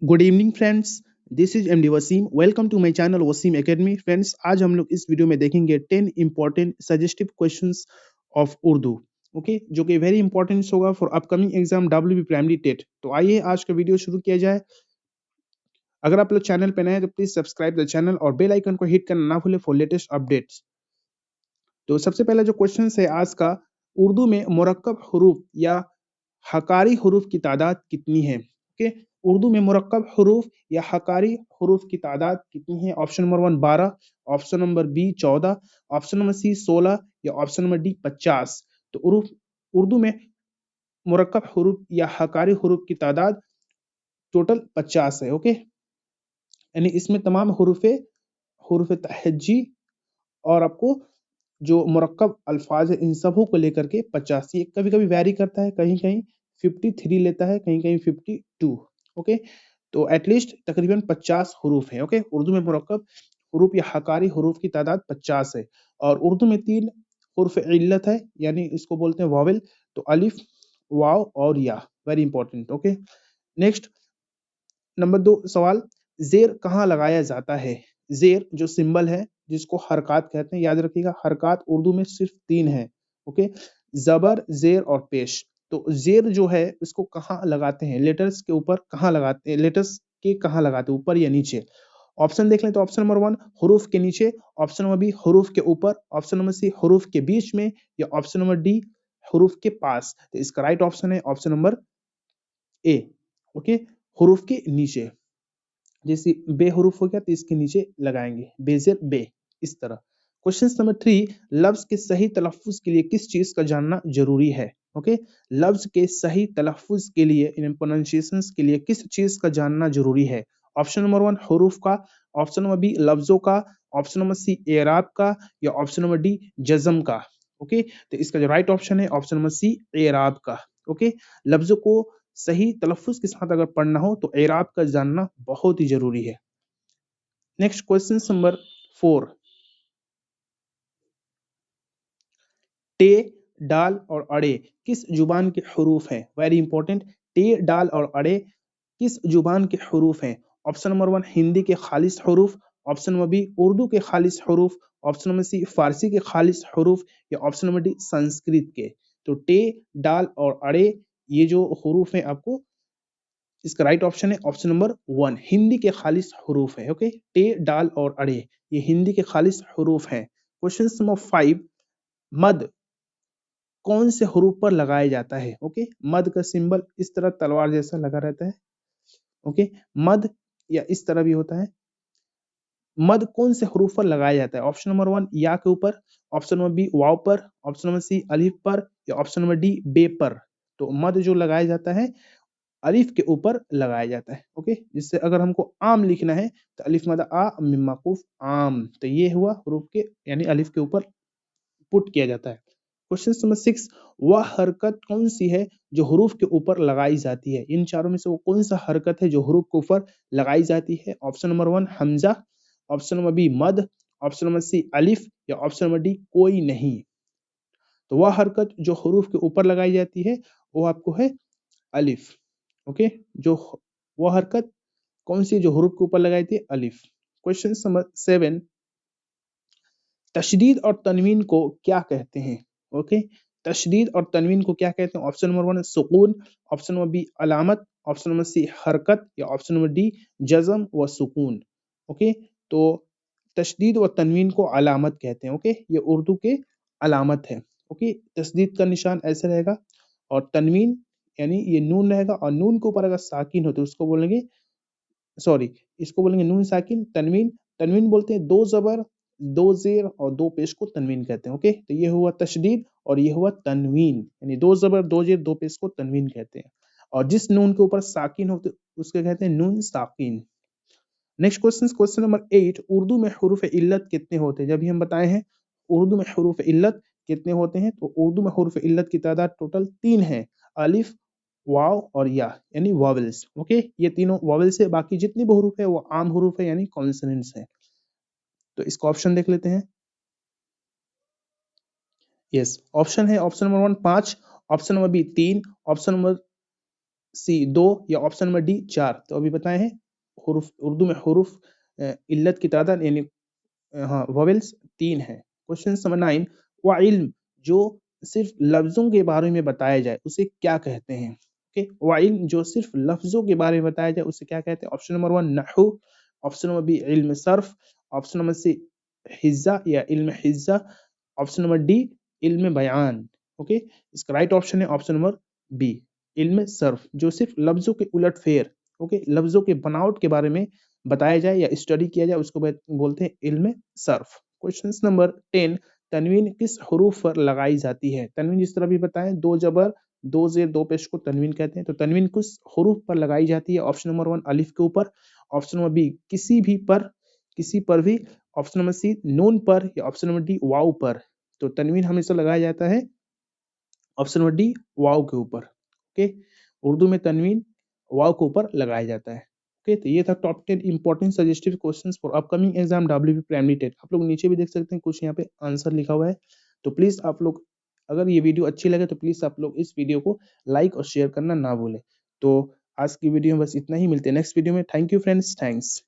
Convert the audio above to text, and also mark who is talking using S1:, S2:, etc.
S1: Good evening friends, this is MD Wasim. Welcome to my channel Wasim academy. Friends, आज हम लोग इस वीडियो में देखेंगे 10 important suggestive questions of Urdu. Okay, जो कि वेरी इंपॉर्टेंट होगा for upcoming exam WB primary TET. तो आइए आज का वीडियो शुरू किया जाए। अगर आप लोग चैनल पे नए हैं तो प्लीज सब्सक्राइब द चैनल और बेल आइकन को हिट करना ना भूलें फॉर लेटेस्ट अपडेट्स। तो सबसे पहला जो क्वेश्चन है आज का, उर्दू में मुरक्कब हरूफ या हकारी हरूफ की तादाद कितनी है? ओके, उर्दू में मुरक्कब हरूफ या हकारी हरूफ की तादाद कितनी है? Option number 1 12, option number B 14, option number C 16 या ऑप्शन नंबर डी 50। तो उर्दू में मुरक्कब हरूफ या हकारी हरूफ की तादाद टोटल 50 है। ओके, यानी इसमें तमाम हरूफ तहज्जी और आपको जो मुरक्कब अल्फाज है इन सबों को लेकर के 50। ये कभी कभी वैरी करता है, कहीं कहीं 53 लेता है, कहीं कहीं 52। ओके, तो एटलीस्ट तकरीबन 50 हरूफ है। ओके, उर्दू में मुरक्कब हरूफ या हकारी हरूफ की तादाद 50 है। और उर्दू में 3 हुर्फ इल्लत है, यानी इसको बोलते हैं वाविल। तो अलिफ, वाव और या। Very important. Okay, next number 2 सवाल, जेर कहाँ लगाया जाता है? जेर जो सिंबल है जिसको हरकत कहते हैं, याद रखिएगा हरकत उर्दू में सिर्फ 3 है। ओके, जबर, जेर और पेश। तो जेर जो है इसको कहाँ लगाते हैं? लेटर्स के ऊपर कहाँ लगाते हैं? लेटर्स के कहाँ लगाते हैं, ऊपर या नीचे? ऑप्शन देख लें तो ऑप्शन नंबर 1 हरूफ के नीचे, ऑप्शन नंबर बी हरूफ के ऊपर, ऑप्शन नंबर सी हरूफ के बीच में या ऑप्शन नंबर डी हरूफ के पास। तो इसका राइट ऑप्शन है ऑप्शन नंबर ए। ओके, हरूफ के नीचे, जैसे बेहरूफ हो गया तो इसके नीचे लगाएंगे, बेजेर बे, इस तरह। क्वेश्चन नंबर 3, लफ्ज के सही तलफ्फुज के लिए किस चीज का जानना जरूरी है? ओके, लफ्ज के सही तलफ्फुज के लिए, इन प्रोनाउंसिएशंस के लिए किस चीज का जानना जरूरी है? ऑप्शन नंबर 1 हरूफ का, ऑप्शन नंबर बी लफ्जों का, ऑप्शन नंबर सी एराब का या ऑप्शन नंबर डी जज्म का। ओके, तो इसका जो राइट ऑप्शन है ऑप्शन नंबर सी एराब का। ओके, लफ्जों को सही तलफ्फुज के साथ अगर पढ़ना हो तो एराब का जानना बहुत ही जरूरी है। नेक्स्ट क्वेश्चन नंबर 4, टे, डाल और अड़े किस जुबान के हरूफ हैं? Very important. टे, डाल और अड़े किस जुबान के हरूफ हैं? ऑप्शन नंबर 1 हिंदी के खालिस हरूफ, ऑप्शन नंबर बी उर्दू के खालिस हरूफ, ऑप्शन नंबर सी फारसी के खालिस हरूफ या ऑप्शन नंबर डी संस्कृत के। तो टे, डाल और अड़े ये जो हरूफ हैं, आपको इसका राइट ऑप्शन है ऑप्शन नंबर 1 हिंदी के खालिस हरूफ है। ओके, टे, डाल और अड़े ये हिंदी के खालिस हरूफ हैं। क्वेश्चन नंबर 5, मद कौन से हरूफ पर लगाया जाता है? ओके, मद का सिंबल इस तरह तलवार जैसा लगा रहता है। ओके, मद या इस तरह भी होता है। मद कौन से हरूफ पर लगाया जाता है? ऑप्शन नंबर 1 या के ऊपर, ऑप्शन नंबर बी वाव पर, ऑप्शन नंबर सी अलिफ पर या ऑप्शन नंबर डी बे पर। तो मद जो लगाया जाता है अलिफ के ऊपर लगाया जाता है। ओके, जिससे अगर हमको आम लिखना है तो अलिफ मद आ मिम माकूफ आम, तो ये हुआ हरूफ के यानी अलिफ के ऊपर पुट किया जाता है। क्वेश्चन नंबर 6, वह हरकत कौन सी है जो हरूफ के ऊपर लगाई जाती है? इन चारों में से वो कौन सा हरकत है जो हरूफ के ऊपर लगाई जाती है? ऑप्शन नंबर 1 हमजा, ऑप्शन नंबर बी मद, ऑप्शन नंबर सी अलिफ या ऑप्शन नंबर डी कोई नहीं। तो वह हरकत जो हरूफ के ऊपर लगाई जाती है वो आपको है अलिफ। ओके, जो वो हरकत कौन सी जो हरूफ के ऊपर लगाई थी? अलिफ। क्वेश्चन नंबर 7, तशदीद और तनवीन को क्या कहते हैं? ओके, तशदीद और तनवीन को क्या कहते हैं? ऑप्शन नंबर 1 सुकून, ऑप्शन नंबर बी अलामत, ऑप्शन नंबर सी हरकत या ऑप्शन नंबर डी जज्म व सुकून। ओके, तो तशदीद व तनवीन को अलामत कहते हैं। ओके, ये उर्दू के अलामत है। ओके, तशदीद का निशान ऐसे रहेगा और तनवीन यानी ये नून रहेगा और नून के ऊपर अगर साकिन हो तो उसको बोलेंगे, सॉरी, इसको बोलेंगे नून साकिन तनवीन। तनवीन बोलते हैं दो जबर, दो जेर और दो पेश को तनवीन कहते हैं। ओके, तो ये हुआ तशदीद और ये हुआ तनवीन, यानी दो जबर दो जेर दो पेश को तनवीन कहते हैं। और जिस नून के ऊपर साकिन हो तो उसके कहते हैं नून साकिन। Next question, question number 8, Urdu में हुरूफ इल्लत कितने होते हैं? जब भी हम बताए हैं उर्दू में हुरूफ इल्लत कितने होते हैं, तो उर्दू में हुरूफ इल्लत की तादाद टोटल 3 है, अलिफ, वाव और या, यानी वॉवेल्स। ओके, ये तीनों वॉवेल्स है, बाकी जितनी भी हुरूफ है वो आम हुरूफ है यानी कॉन्सोनेंट्स है। तो इसका ऑप्शन देख लेते हैं। यस, ऑप्शन है option number 1 5, option number B 3, option number C 2 या ऑप्शन नंबर डी 4? तो अभी बताए हैं हुरूफ उर्दू में हुरूफ इल्लत की तादाद यानी हाँ वोवेल्स 3 है। क्वेश्चन नंबर 9 व इल्म जो सिर्फ लफ्जों के बारे में बताया जाए उसे क्या कहते हैं? ओके, व इल्म जो सिर्फ लफ्जों के बारे में बताया जाए उसे क्या कहते हैं? ऑप्शन नंबर 1 नहू, ऑप्शन नंबर बी इल्म सर्फ, ऑप्शन नंबर सी हिज्जा या इल्म हिज्जा, ऑप्शन नंबर डी इल्म बयान। ओके, इसका राइट ऑप्शन है ऑप्शन नंबर बी इल्म सर्फ, जो सिर्फ लफ्जों के उलट फेर, ओके, लफ्जों के बनावट के बारे में बताया जाए या स्टडी किया जाए उसको बोलते हैं इल्म सर्फ। क्वेश्चन नंबर 10 तनवीन किस हरूफ पर लगाई जाती है? तनवीन जिस तरह भी बताएं, 2 जबर 2 जेर 2 पेश को तनवीन कहते हैं। तो तनवीन किस हरूफ पर लगाई जाती है? ऑप्शन नंबर 1 अलिफ के ऊपर, ऑप्शन नंबर बी किसी भी पर, किसी पर भी, ऑप्शन नंबर सी नून पर या ऑप्शन नंबर डी वाव पर। तो तनवीन हमेशा लगाया जाता है ऑप्शन नंबर डी वाव के ऊपर। ओके, उर्दू में तनवीन वाव के ऊपर लगाया जाता है। ओके, तो ये था top 10 important suggestive questions for upcoming exam WB primary TET. आप लोग नीचे भी देख सकते हैं कुछ यहाँ पे आंसर लिखा हुआ है। तो प्लीज आप लोग, अगर ये वीडियो अच्छी लगे तो प्लीज आप लोग इस वीडियो को लाइक और शेयर करना ना भूलें। तो आज की वीडियो में बस इतना ही, मिलते हैं नेक्स्ट वीडियो में। Thank you friends, thanks.